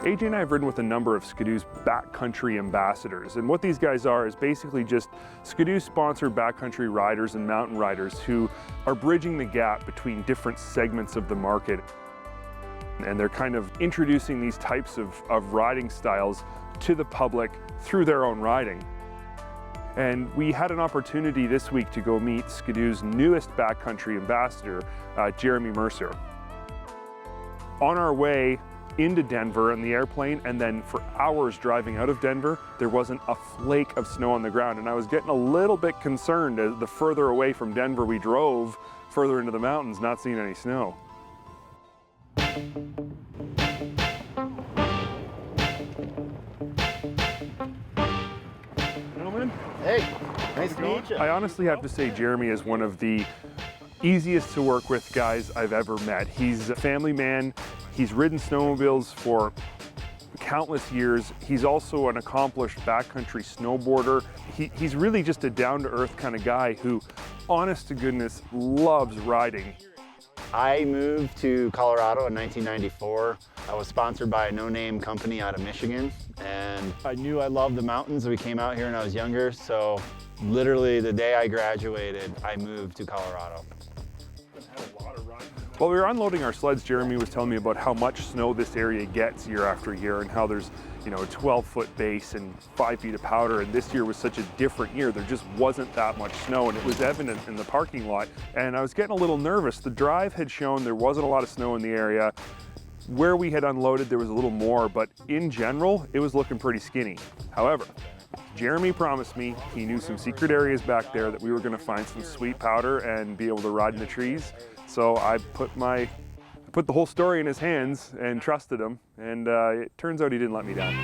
AJ and I have ridden with a number of Skidoo's backcountry ambassadors, and what these guys are is basically just Skidoo-sponsored backcountry riders and mountain riders who are bridging the gap between different segments of the market. And they're kind of introducing these types of riding styles to the public through their own riding. And we had an opportunity this week to go meet Skidoo's newest backcountry ambassador, Jeremy Mercier. On our way into Denver in the airplane, and then for hours driving out of Denver, there wasn't a flake of snow on the ground. And I was getting a little bit concerned as the further away from Denver we drove, further into the mountains, not seeing any snow. Gentlemen. Hey, nice to meet you. I honestly have to say Jeremy is one of the easiest to work with guys I've ever met. He's a family man. He's ridden snowmobiles for countless years. He's also an accomplished backcountry snowboarder. He's really just a down-to-earth kind of guy who, honest to goodness, loves riding. I moved to Colorado in 1994. I was sponsored by a no-name company out of Michigan, and I knew I loved the mountains. We came out here when I was younger, so literally the day I graduated, I moved to Colorado. While we were unloading our sleds, Jeremy was telling me about how much snow this area gets year after year, and how there's, you know, a 12-foot base and 5 feet of powder, and this year was such a different year. There just wasn't that much snow, and it was evident in the parking lot, and I was getting a little nervous. The drive had shown there wasn't a lot of snow in the area. Where we had unloaded, there was a little more, but in general, it was looking pretty skinny. However, Jeremy promised me he knew some secret areas back there that we were going to find some sweet powder and be able to ride in the trees. So I put the whole story in his hands and trusted him, and it turns out he didn't let me down.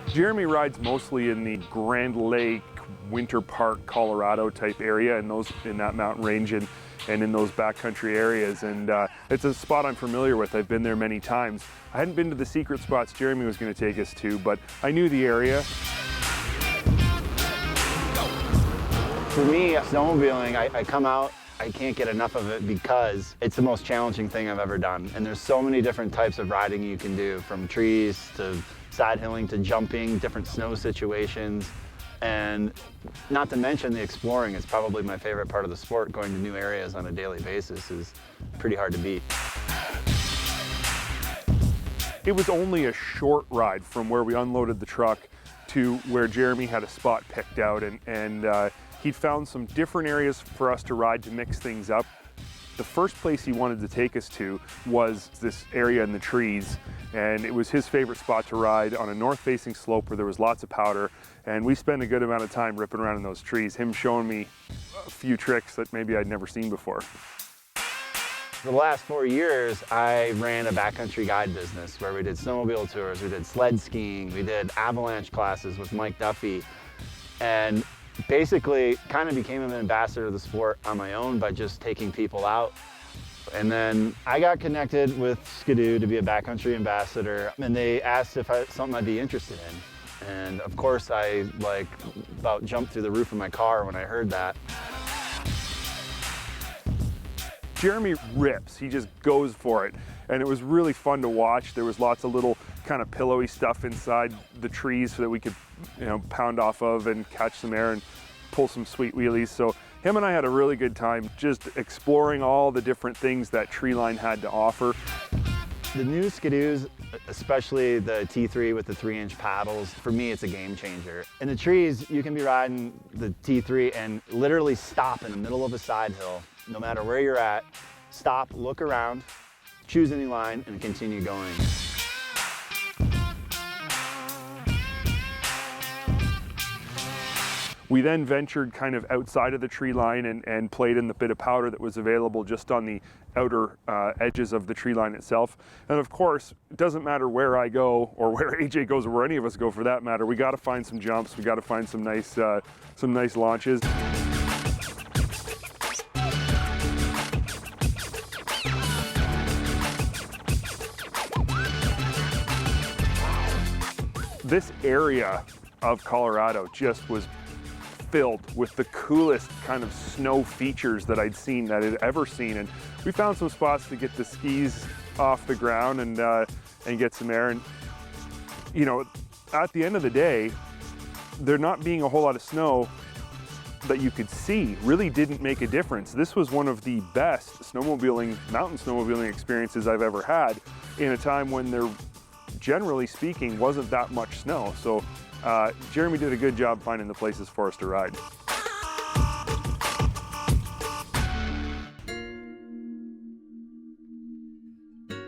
Jeremy rides mostly in the Grand Lake, Winter Park, Colorado type area, in that mountain range and in those backcountry areas, and it's a spot I'm familiar with. I've been there many times. I hadn't been to the secret spots Jeremy was going to take us to, but I knew the area. For me, snowmobiling, I come out, I can't get enough of it because it's the most challenging thing I've ever done. And there's so many different types of riding you can do, from trees to side hilling to jumping, different snow situations. And not to mention the exploring is probably my favorite part of the sport. Going to new areas on a daily basis is pretty hard to beat. It was only a short ride from where we unloaded the truck to where Jeremy had a spot picked out, and he'd found some different areas for us to ride to mix things up. The first place he wanted to take us to was this area in the trees, and it was his favorite spot to ride on a north-facing slope where there was lots of powder, and we spent a good amount of time ripping around in those trees, him showing me a few tricks that maybe I'd never seen before. For the last 4 years, I ran a backcountry guide business where we did snowmobile tours, we did sled skiing, we did avalanche classes with Mike Duffy, and basically kind of became an ambassador of the sport on my own by just taking people out. And then I got connected with Skidoo to be a backcountry ambassador, and they asked if something I'd be interested in. And of course I about jumped through the roof of my car when I heard that. Jeremy rips, he just goes for it. And it was really fun to watch. There was lots of little kind of pillowy stuff inside the trees so that we could, you know, pound off of and catch some air and pull some sweet wheelies. So him and I had a really good time just exploring all the different things that tree line had to offer. The new Skidoos, especially the T3 with the 3-inch paddles, for me it's a game changer. In the trees, you can be riding the T3 and literally stop in the middle of a side hill, no matter where you're at, stop, look around, choose any line, and continue going. We then ventured kind of outside of the tree line and played in the bit of powder that was available just on the outer edges of the tree line itself. And of course, it doesn't matter where I go or where AJ goes or where any of us go for that matter, we got to find some jumps, we got to find some nice launches. This area of Colorado just was filled with the coolest kind of snow features that I'd ever seen. And we found some spots to get the skis off the ground and get some air. And you know, at the end of the day, there not being a whole lot of snow that you could see really didn't make a difference. This was one of the best mountain snowmobiling experiences I've ever had in a time when there, generally speaking, wasn't that much snow. So Jeremy did a good job finding the places for us to ride.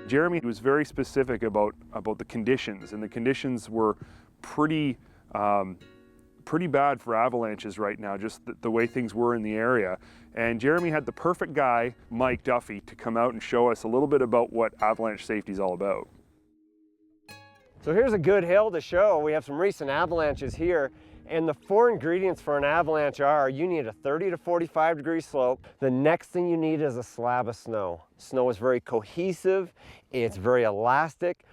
Jeremy was very specific about the conditions, and the conditions were pretty bad for avalanches right now, just the way things were in the area. And Jeremy had the perfect guy, Mike Duffy, to come out and show us a little bit about what avalanche safety is all about. So here's a good hill to show. We have some recent avalanches here, and the 4 ingredients for an avalanche are: you need a 30 to 45 degree slope. The next thing you need is a slab of snow. Snow is very cohesive, it's very elastic.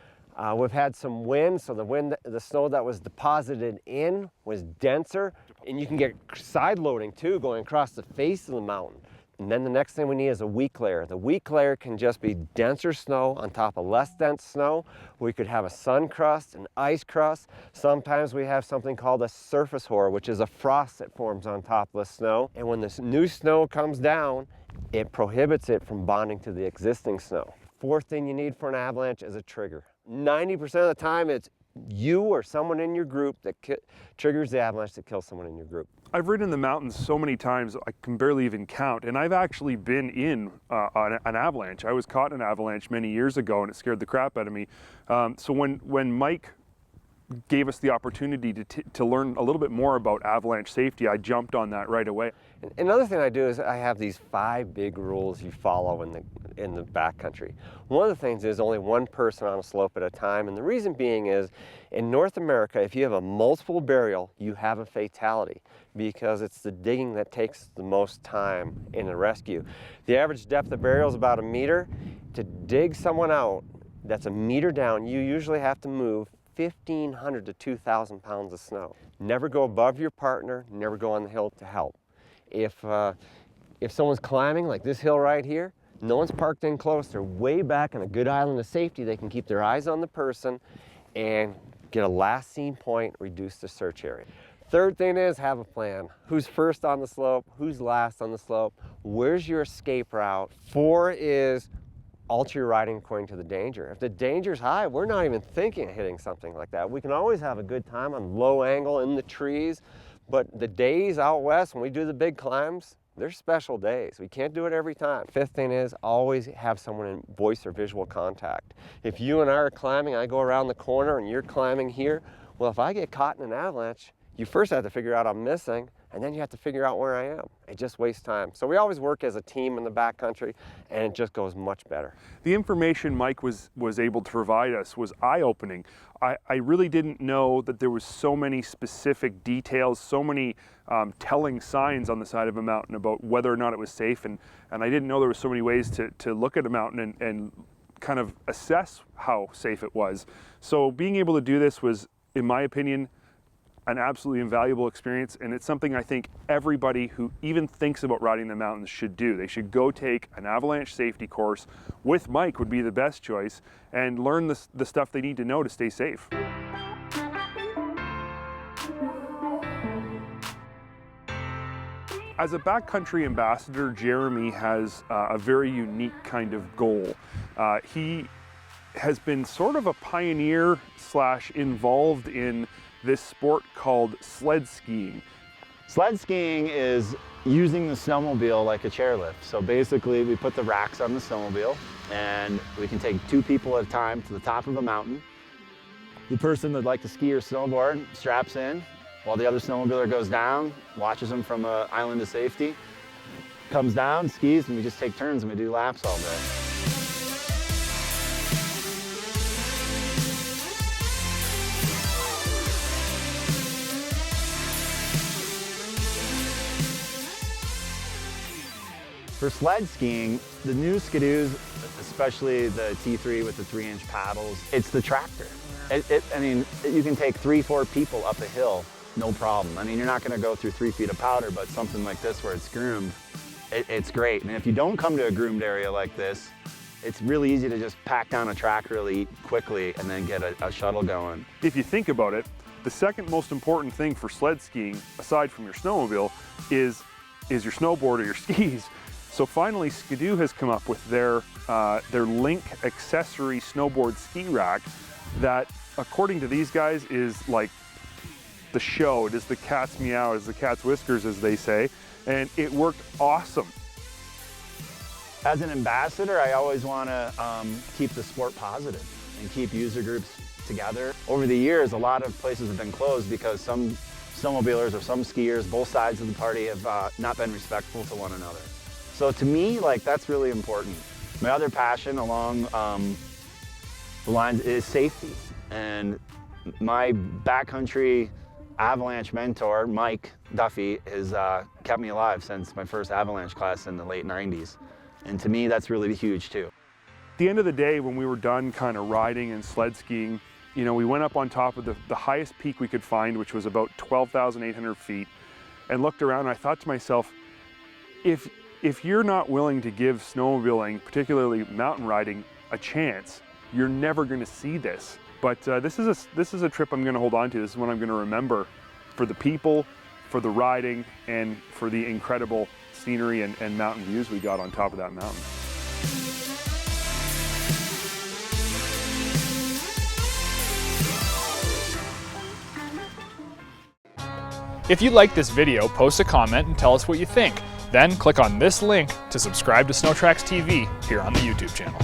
We've had some wind, so the snow that was deposited in was denser, and you can get side loading too, going across the face of the mountain. And then the next thing we need is a weak layer. The weak layer can just be denser snow on top of less dense snow. We could have a sun crust, an ice crust. Sometimes we have something called a surface hoar, which is a frost that forms on top of the snow. And when this new snow comes down, it prohibits it from bonding to the existing snow. Fourth thing you need for an avalanche is a trigger. 90% of the time, it's you or someone in your group that triggers the avalanche that kills someone in your group. I've ridden in the mountains so many times I can barely even count, and I've actually been in an avalanche. I was caught in an avalanche many years ago, and it scared the crap out of me. So when Mike gave us the opportunity to learn a little bit more about avalanche safety, I jumped on that right away. Another thing I do is I have these 5 big rules you follow in the backcountry. One of the things is only one person on a slope at a time, and the reason being is in North America, if you have a multiple burial, you have a fatality because it's the digging that takes the most time in a rescue. The average depth of burial is about 1 meter. To dig someone out that's 1 meter down, you usually have to move 1,500 to 2,000 pounds of snow. Never go above your partner, never go on the hill to help. If someone's climbing, like this hill right here, no one's parked in close, they're way back on a good island of safety, they can keep their eyes on the person and get a last seen point, reduce the search area. Third thing is have a plan. Who's first on the slope? Who's last on the slope? Where's your escape route? 4 is alter your riding according to the danger. If the danger's high, we're not even thinking of hitting something like that. We can always have a good time on low angle in the trees, but the days out west when we do the big climbs, they're special days. We can't do it every time. Fifth thing is always have someone in voice or visual contact. If you and I are climbing, I go around the corner and you're climbing here, well, if I get caught in an avalanche, you first have to figure out I'm missing, and then you have to figure out where I am. It just wastes time. So we always work as a team in the backcountry, and it just goes much better. The information Mike was able to provide us was eye-opening. I really didn't know that there was so many specific details, so many telling signs on the side of a mountain about whether or not it was safe, and I didn't know there were so many ways to look at a mountain and kind of assess how safe it was. So being able to do this was, in my opinion, an absolutely invaluable experience, and it's something I think everybody who even thinks about riding the mountains should do. They should go take an avalanche safety course with Mike would be the best choice, and learn the stuff they need to know to stay safe. As a backcountry ambassador, Jeremy has a very unique kind of goal. He has been sort of a pioneer / involved in this sport called sled skiing. Sled skiing is using the snowmobile like a chairlift. So basically we put the racks on the snowmobile and we can take 2 people at a time to the top of a mountain. The person that'd like to ski or snowboard straps in while the other snowmobiler goes down, watches them from an island of safety, comes down, skis, and we just take turns and we do laps all day. For sled skiing, the new skidoos, especially the T3 with the 3-inch paddles, it's the tractor. I mean, you can take 3-4 people up a hill no problem. I mean, you're not gonna go through 3 feet of powder, but something like this where it's groomed, it's great. And if you don't come to a groomed area like this, it's really easy to just pack down a track really quickly and then get a shuttle going. If you think about it, the second most important thing for sled skiing, aside from your snowmobile, is your snowboard or your skis. So finally, Ski-Doo has come up with their Link accessory snowboard ski rack that, according to these guys, is like the show. It is the cat's meow, it is the cat's whiskers, as they say, and it worked awesome. As an ambassador, I always want to keep the sport positive and keep user groups together. Over the years, a lot of places have been closed because some snowmobilers or some skiers, both sides of the party, have not been respectful to one another. So to me, like, that's really important. My other passion along the lines is safety. And my backcountry avalanche mentor, Mike Duffy, has kept me alive since my first avalanche class in the late 90s. And to me, that's really huge too. At the end of the day, when we were done kind of riding and sled skiing, you know, we went up on top of the highest peak we could find, which was about 12,800 feet, and looked around and I thought to myself, if you're not willing to give snowmobiling, particularly mountain riding, a chance, you're never going to see this. But this is a trip I'm going to hold on to. This is one I'm going to remember for the people, for the riding, and for the incredible scenery and mountain views we got on top of that mountain. If you liked this video, post a comment and tell us what you think. Then click on this link to subscribe to SnowTracks TV here on the YouTube channel.